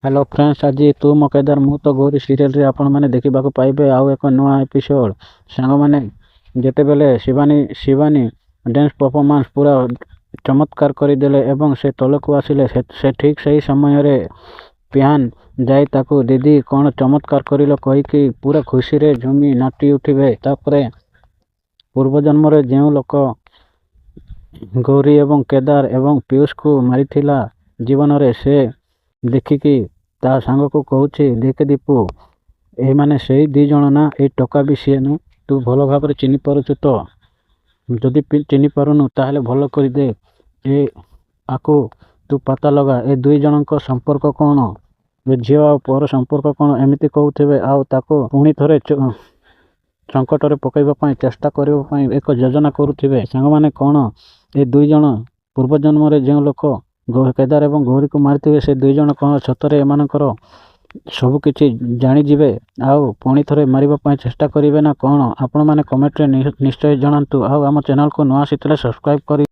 Hello friends, आज तू मो केदार मु तो गौरी सीरियल रे आपण माने देखिबाकू पाइबे आउ एक नुआ एपिसोड। सांग माने जेतेबेले शिवानी डांस परफॉर्मेंस पूरा चमत्कार करिदेले एवं से तलकू आसिले से ठीक सही समय रे पिहान जाई ताकू दीदी कौन चमत्कार करिलो कहीकि पूरा खुशी रे झुमी नाटी उठिबे। तापरे पूर्व जन्म रे जेउ लोक गौरी एवं केदार एवं पीयूष को मारिथिला जीवन रे से देखिकी ता सांग को कहूची देख दीपू ए माने सेही दी जण ना ए टका भी सीए नु तू भल भाव चिन्ह पारुचु तो जदि चिन्ह पारुनु ताहले भल कर दे ए आको तू पता लगा ए दुई जनक संपर्क कौन ए झील आ पर संपर्क कौन एमती कहूथे आउ ताको पुणी थरे संकट रे पकैबा पई चेष्टा करबा पई एक योजना करूथिबे। सांग माने कौन ए दुई जण पूर्व जन्म रे जे लोक केदार एवं गौरी को मारिथिबे से दुई जण कौन सतरे एमानकर सब किछि जानि जिवे आउ पुणी थरे मारिबा पई चेष्टा करिवे ना कौन आपण माने कमेंट रे निश्चय जणांतु। आउ आम चैनल को नुआ आसीथिले सब्सक्राइब करी।